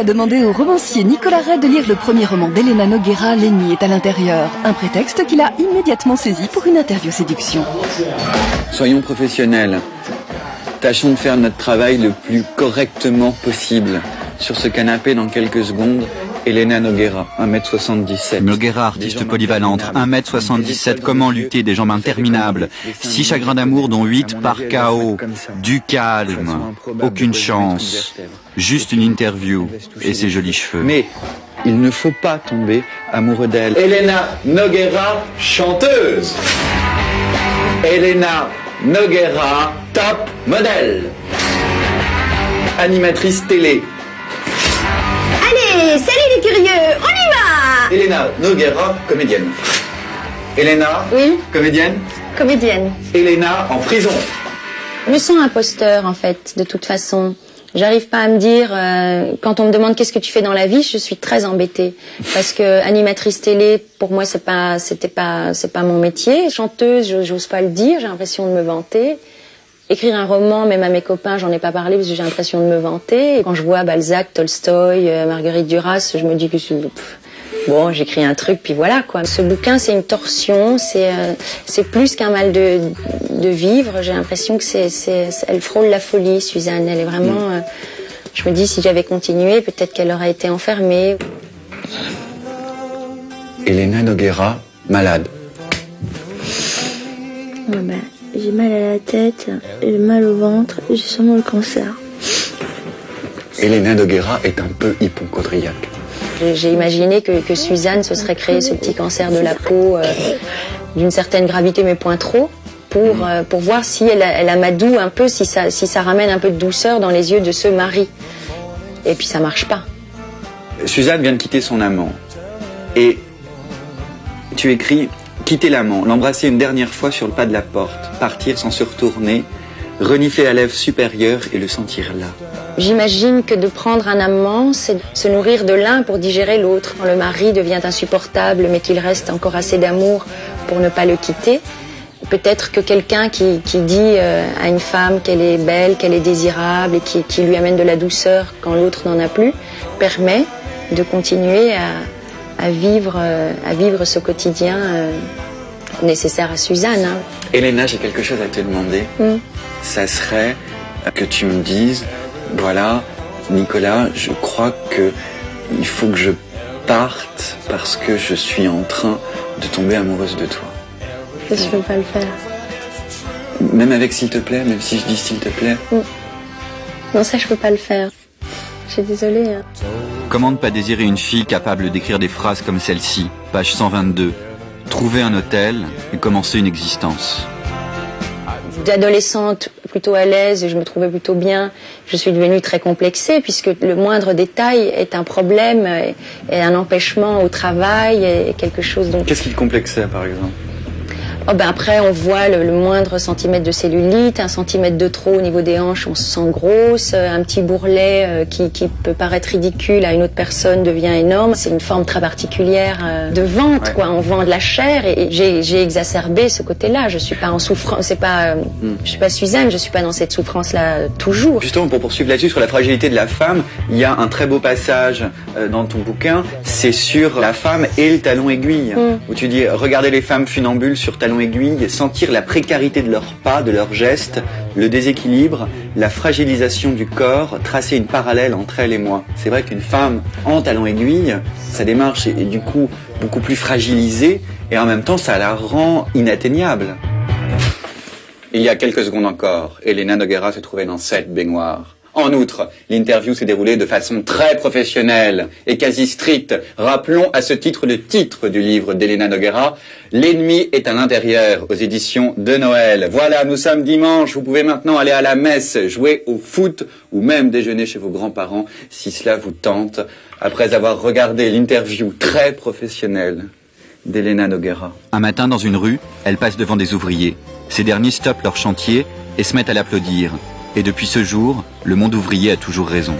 a demandé au romancier Nicolas Ray de lire le premier roman d'Elena Noguera, L'ennemi est à l'intérieur. Un prétexte qu'il a immédiatement saisi pour une interview séduction. Soyons professionnels. Tâchons de faire notre travail le plus correctement possible. Sur ce canapé, dans quelques secondes, Elena Noguera, 1m77. Noguera, artiste polyvalente, 1m77, comment lutter, des jambes interminables, 6 chagrins d'amour dont 8 par KO, du calme, aucune chance, juste une interview et ses jolis cheveux. Mais il ne faut pas tomber amoureux d'elle. Elena Noguera, chanteuse. Elena Noguera, top modèle. Animatrice télé. Allez, salut les curieux, on y va! Elena Noguera, comédienne. Elena, Oui. Comédienne. Comédienne. Elena, en prison. Je me sens imposteur en fait, de toute façon. J'arrive pas à me dire, quand on me demande qu'est-ce que tu fais dans la vie, je suis très embêtée. Parce que animatrice télé, pour moi, c'est pas mon métier. Chanteuse, j'ose pas le dire, j'ai l'impression de me vanter. Écrire un roman, même à mes copains, j'en ai pas parlé parce que j'ai l'impression de me vanter. Et quand je vois Balzac, Tolstoï, Marguerite Duras, je me dis que bon, j'écris un truc, puis voilà quoi. Ce bouquin, c'est une torsion, c'est plus qu'un mal de vivre. J'ai l'impression que elle frôle la folie, Suzanne. Elle est vraiment. Je me dis si j'avais continué, peut-être qu'elle aurait été enfermée. Elena Noguera, malade. J'ai mal à la tête, j'ai mal au ventre, j'ai sûrement le cancer. Elena Noguera est un peu hypochondriaque. J'ai imaginé que Suzanne se serait créé ce petit cancer de la peau d'une certaine gravité, mais point trop, pour voir si elle amadoue un peu, si ça ramène un peu de douceur dans les yeux de ce mari. Et puis ça marche pas. Suzanne vient de quitter son amant. Et tu écris... Quitter l'amant, l'embrasser une dernière fois sur le pas de la porte, partir sans se retourner, renifler la lèvre supérieure et le sentir là. J'imagine que de prendre un amant, c'est se nourrir de l'un pour digérer l'autre. Quand le mari devient insupportable, mais qu'il reste encore assez d'amour pour ne pas le quitter, peut-être que quelqu'un qui dit à une femme qu'elle est belle, qu'elle est désirable et qui lui amène de la douceur quand l'autre n'en a plus, permet de continuer à vivre ce quotidien nécessaire à Suzanne. Hein. Elena, j'ai quelque chose à te demander. Ça serait que tu me dises, voilà, Nicolas, je crois qu'il faut que je parte parce que je suis en train de tomber amoureuse de toi. Ça, je peux pas le faire. Même avec s'il te plaît, même si je dis s'il te plaît. Non, ça, je peux pas le faire. Je suis désolée. Hein. Comment ne pas désirer une fille capable d'écrire des phrases comme celle-ci, page 122, trouver un hôtel et commencer une existence. D'adolescente plutôt à l'aise, je me trouvais plutôt bien. Je suis devenue très complexée puisque le moindre détail est un problème et un empêchement au travail et quelque chose dont... Qu'est-ce qui te complexait par exemple ? Oh ben après, on voit le moindre centimètre de cellulite, 1 centimètre de trop au niveau des hanches, on se sent grosse, un petit bourrelet qui peut paraître ridicule à une autre personne devient énorme. C'est une forme très particulière de vente, ouais. Quoi. On vend de la chair et j'ai exacerbé ce côté-là. Je suis pas en souffrance, je suis pas Suzanne, je suis pas dans cette souffrance-là toujours. Justement, pour poursuivre là-dessus sur la fragilité de la femme, il y a un très beau passage dans ton bouquin, c'est sur la femme et le talon aiguille, où tu dis regardez les femmes funambules sur talon aiguille, sentir la précarité de leurs pas, de leurs gestes, le déséquilibre, la fragilisation du corps, tracer une parallèle entre elle et moi. C'est vrai qu'une femme en talon aiguille, sa démarche est du coup beaucoup plus fragilisée et en même temps ça la rend inatteignable. Il y a quelques secondes encore, Elena Noguera se trouvait dans cette baignoire. En outre, l'interview s'est déroulée de façon très professionnelle et quasi stricte. Rappelons à ce titre le titre du livre d'Elena Noguera, L'ennemi est à l'intérieur, aux éditions de Noël. Voilà, nous sommes dimanche, vous pouvez maintenant aller à la messe, jouer au foot ou même déjeuner chez vos grands-parents si cela vous tente, après avoir regardé l'interview très professionnelle d'Elena Noguera. Un matin, dans une rue, elle passe devant des ouvriers. Ces derniers stoppent leur chantier et se mettent à l'applaudir. Et depuis ce jour, le monde ouvrier a toujours raison.